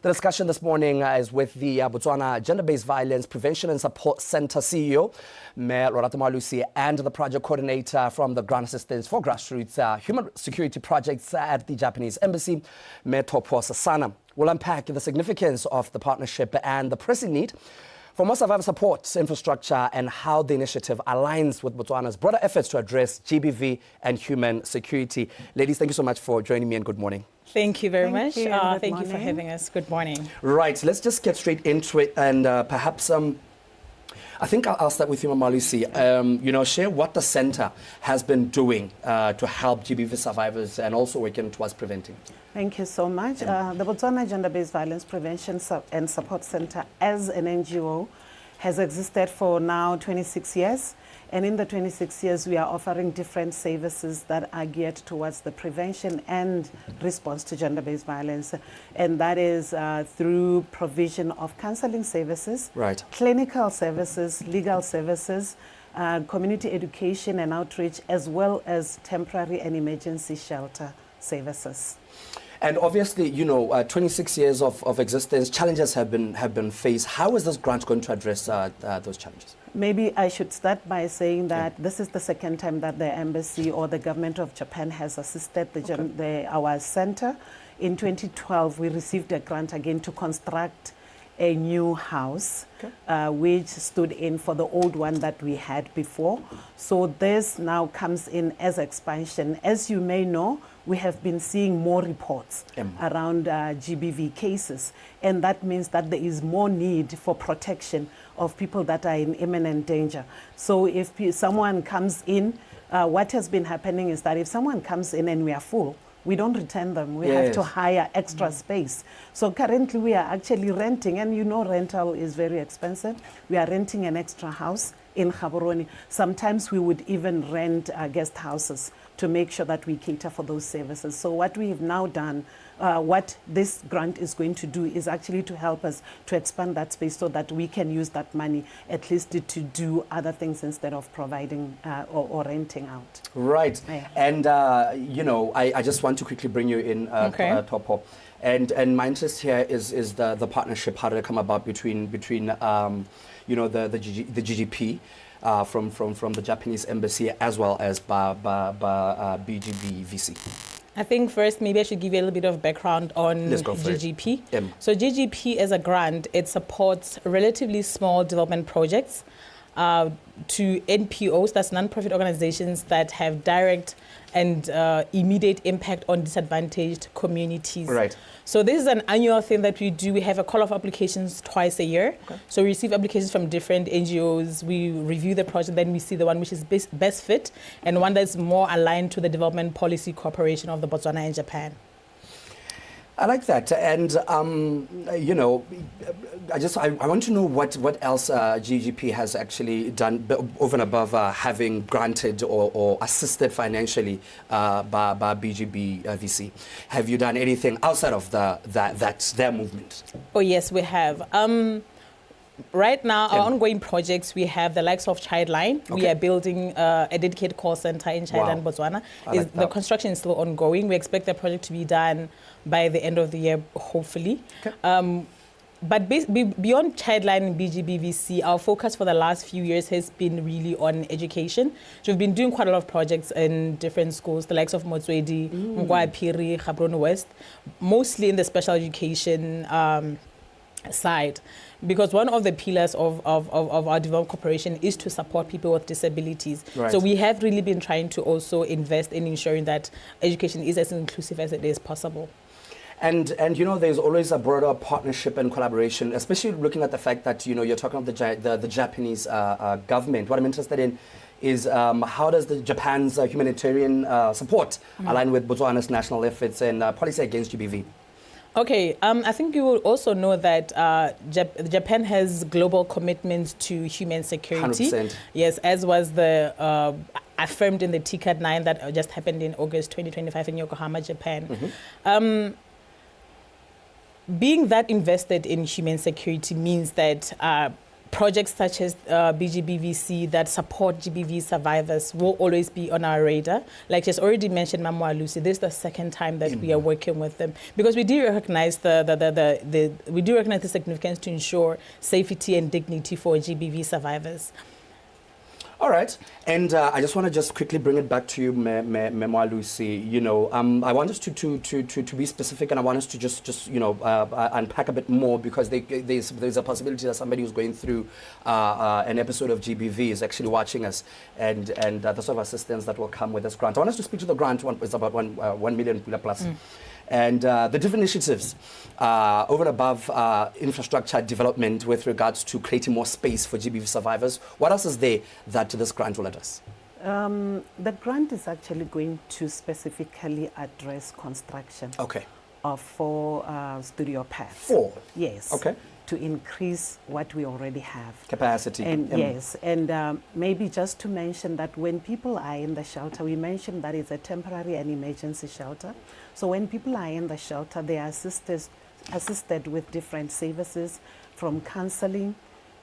The discussion this morning is with the Botswana Gender-Based Violence Prevention and Support Center CEO, Lorato Moalusi, and the project coordinator from the Grant Assistance for Grassroots Human Security Projects at the Japanese Embassy, Thopo Sesana. We'll unpack the significance of the partnership and the pressing need for more survivor support infrastructure and how the initiative aligns with Botswana's broader efforts to address GBV and human security. Ladies, thank you so much for joining me and good morning. Thank you very much. Thank you for having us. Good morning. Right, let's just get straight into it and perhaps I think I'll start with you, Moalusi. Share what the center has been doing to help GBV survivors and also working towards preventing. Thank you so much. The Botswana Gender-Based Violence Prevention and Support Center as an NGO has existed for now 26 years. And in the 26 years, we are offering different services that are geared towards the prevention and response to gender-based violence. And that is through provision of counseling services, right, clinical services, legal services, community education and outreach, as well as temporary and emergency shelter services. And obviously, 26 years of existence, challenges have been faced. How is this grant going to address those challenges? Maybe I should start by saying that this is the second time that the embassy or the government of Japan has assisted our center. In 2012, we received a grant again to construct a new house, which stood in for the old one that we had before. So this now comes in as expansion. As you may know, we have been seeing more reports around GBV cases, and that means that there is more need for protection of people that are in imminent danger. So if someone comes in, what has been happening is that if someone comes in and we are full, we don't return them. We have to hire extra space. So currently we are actually renting, and rental is very expensive. We are renting an extra house in Gaborone. Sometimes we would even rent guest houses to make sure that we cater for those services. So what we have now done, what this grant is going to do is actually to help us to expand that space so that we can use that money at least to do other things instead of providing or renting out. Right. Yeah. And, I just want to quickly bring you in, Thopo. And my interest here is the partnership. How did it come about between the GGP from the Japanese embassy as well as Bgbvc? I think first maybe I should give you a little bit of background on GGP. So GGP as a grant, it supports relatively small development projects to NPOs, that's non-profit organizations that have direct and immediate impact on disadvantaged communities. Right. So this is an annual thing that we do. We have a call of applications twice a year. Okay. So we receive applications from different NGOs. We review the project, then we see the one which is best fit and one that's more aligned to the development policy cooperation of the Botswana and Japan. I like that, and I want to know what else GGP has actually done over and above having granted or assisted financially by Bgbvc. Have you done anything outside of their movement? Oh yes, we have. Right now, our ongoing projects, we have the likes of Childline. Okay. We are building a dedicated call center in Childline, Botswana. The construction is still ongoing. We expect the project to be done by the end of the year, hopefully. Okay. But beyond Childline and Bgbvc, our focus for the last few years has been really on education. So we've been doing quite a lot of projects in different schools, the likes of Moalusi, Piri, Gaborone West, mostly in the special education side. Because one of the pillars of our development cooperation is to support people with disabilities. Right. So we have really been trying to also invest in ensuring that education is as inclusive as it is possible. And there's always a broader partnership and collaboration, especially looking at the fact that, you're talking about the Japanese government. What I'm interested in is how does the Japan's humanitarian support align with Botswana's national efforts and policy against GBV? Okay, I think you will also know that Japan has global commitments to human security. 100%. Yes, as was the affirmed in the TCAD 9 that just happened in August 2025 in Yokohama, Japan. Being that invested in human security means that projects such as Bgbvc that support GBV survivors will always be on our radar. Like she's already mentioned, Moalusi, this is the second time that we are working with them because we do recognize the significance to ensure safety and dignity for GBV survivors. All right, and I just want to quickly bring it back to you, Moalusi. You know, I want us to be specific, and I want us to just unpack a bit more because there's a possibility that somebody who's going through an episode of GBV is actually watching us, and the sort of assistance that will come with this grant. I want us to speak to the grant. It's about 1 million plus. And the different initiatives over and above infrastructure development with regards to creating more space for GBV survivors. What else is there that this grant will address? The grant is actually going to specifically address construction of 4 studio pads. 4? Yes. Okay. To increase what we already have. Capacity. And yes, and maybe just to mention that when people are in the shelter, we mentioned that it's a temporary and emergency shelter. So when people are in the shelter, they are assisted with different services from counseling.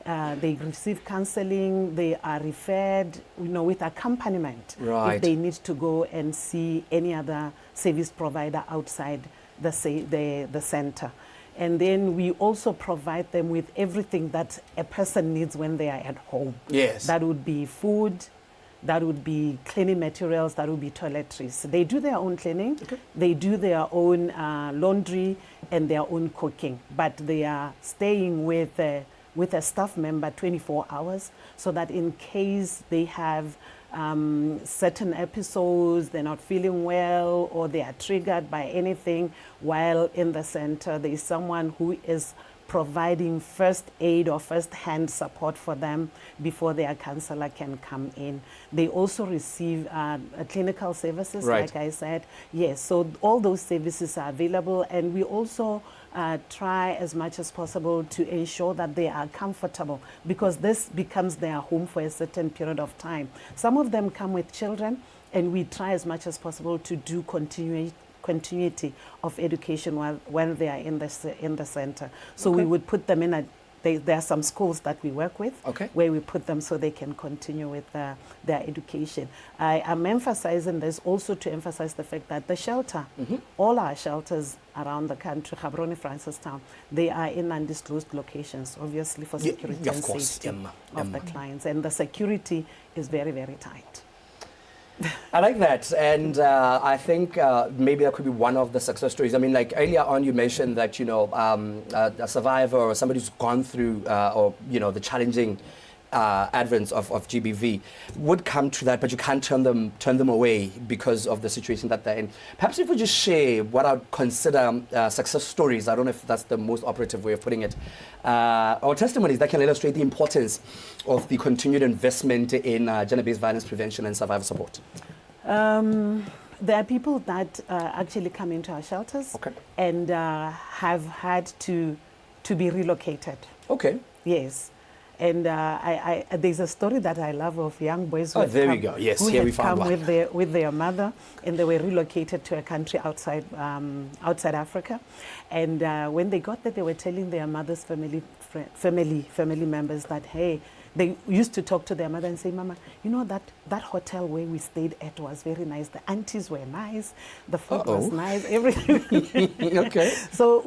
They receive counseling, they are referred, with accompaniment if they need to go and see any other service provider outside the center. And then we also provide them with everything that a person needs when they are at home. Yes. That would be food, that would be cleaning materials, that would be toiletries. They do their own cleaning, they do their own laundry and their own cooking, but they are staying with a staff member 24 hours so that in case they have certain episodes, they're not feeling well or they are triggered by anything while in the center, there is someone who is providing first aid or first-hand support for them before their counselor can come in. They also receive clinical services, like I said. Yes, so all those services are available, and we also try as much as possible to ensure that they are comfortable because this becomes their home for a certain period of time. Some of them come with children, and we try as much as possible to do continuity of education when they are in the center. So we would put them in there are some schools that we work with where we put them so they can continue with their education. I am emphasizing this also to emphasize the fact that the shelter, all our shelters around the country, Gaborone, Francistown, they are in undisclosed locations, obviously for security and safety of the clients. And the security is very, very tight. I like that, and I think maybe that could be one of the success stories. I mean, like earlier on, you mentioned that a survivor or somebody who's gone through the challenging advents of GBV would come to that, but you can't turn them away because of the situation that they're in. Perhaps if we just share what I would consider success stories. I don't know if that's the most operative way of putting it, or testimonies that can illustrate the importance of the continued investment in gender-based violence prevention and survivor support. There are people that actually come into our shelters and have had to be relocated. Okay. Yes. And there's a story that I love of young boys who have come with their mother, and they were relocated to a country outside Africa. And when they got there, they were telling their mother's family members that, hey, they used to talk to their mother and say, Mama, that hotel where we stayed at was very nice. The aunties were nice. The food was nice. Everything. So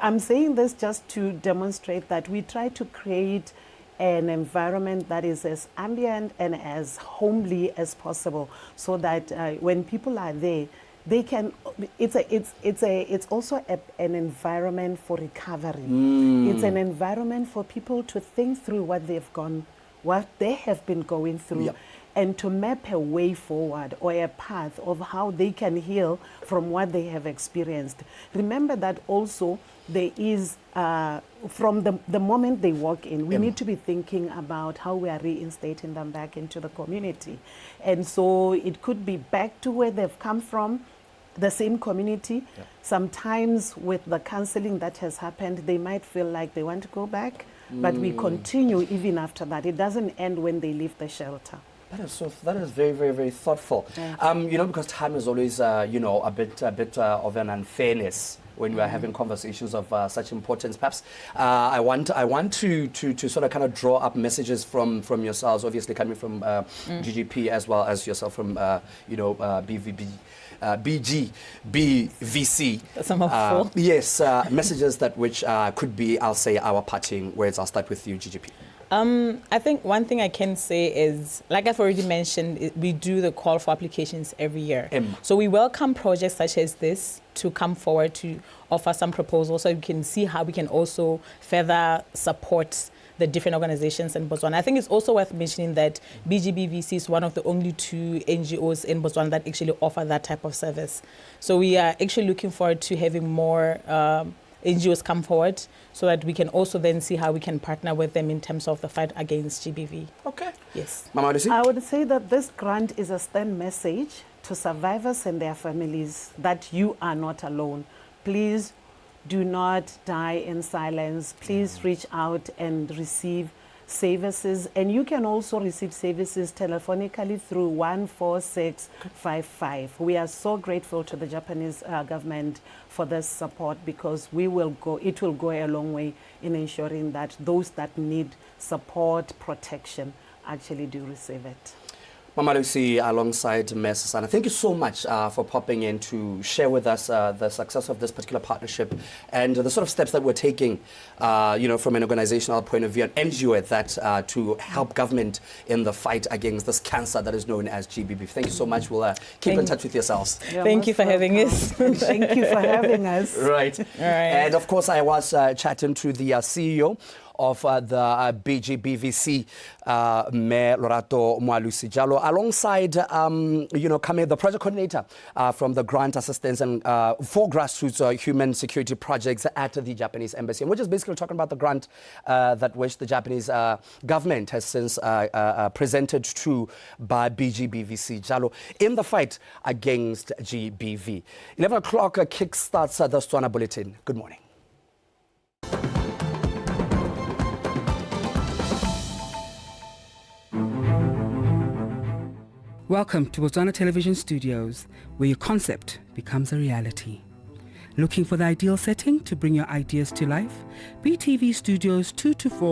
I'm saying this just to demonstrate that we try to create an environment that is as ambient and as homely as possible, so that when people are there, they can. It's also an environment for recovery. It's an environment for people to think through what they have been going through, and to map a way forward or a path of how they can heal from what they have experienced. Remember that also there is from the moment they walk in, we need to be thinking about how we are reinstating them back into the community, and so it could be back to where they've come from. The same community. Sometimes with the counseling that has happened, they might feel like they want to go back, but we continue even after that. It doesn't end when they leave the shelter. That is very, very, very thoughtful. Because time is always, a bit of an unfairness when we are having conversations of such importance. Perhaps I want to sort of kind of draw up messages from yourselves, obviously coming from GGP as well as yourself from Bgbvc. That's a mouthful. Yes, messages that which could be, I'll say, our parting words. I'll start with you, GGP. I think one thing I can say is, like I've already mentioned, we do the call for applications every year. So we welcome projects such as this to come forward to offer some proposals so we can see how we can also further support the different organizations in Botswana. I think it's also worth mentioning that Bgbvc is one of the only 2 NGOs in Botswana that actually offer that type of service. So we are actually looking forward to having more NGOs come forward so that we can also then see how we can partner with them in terms of the fight against GBV. Okay. Yes. Moalusi? I would say that this grant is a stern message to survivors and their families that you are not alone. Please do not die in silence. Please reach out and receive services. And you can also receive services telephonically through 14655. We are so grateful to the Japanese government for this support, because it will go a long way in ensuring that those that need support, protection, actually do receive it. Moalusi, alongside Ms. Sesana, thank you so much for popping in to share with us the success of this particular partnership and the sort of steps that we're taking, from an organizational point of view, an NGO at that, to help government in the fight against this cancer that is known as GBV. Thank you so much. We'll keep in touch with yourselves. Thank you for having us. Thank you for having us. Right. And of course, I was chatting to the CEO of the Bgbvc, Mayor Lorato Moalusi Jalo, alongside, coming the project coordinator from the grant assistance and for Grassroots Human Security Projects at the Japanese Embassy. And we're just basically talking about the grant that which the Japanese government has since presented to by Bgbvc Jalo in the fight against GBV. 11 o'clock kickstarts the Botswana Bulletin. Good morning. Welcome to Botswana Television Studios, where your concept becomes a reality. Looking for the ideal setting to bring your ideas to life? BTV Studios 2 to 4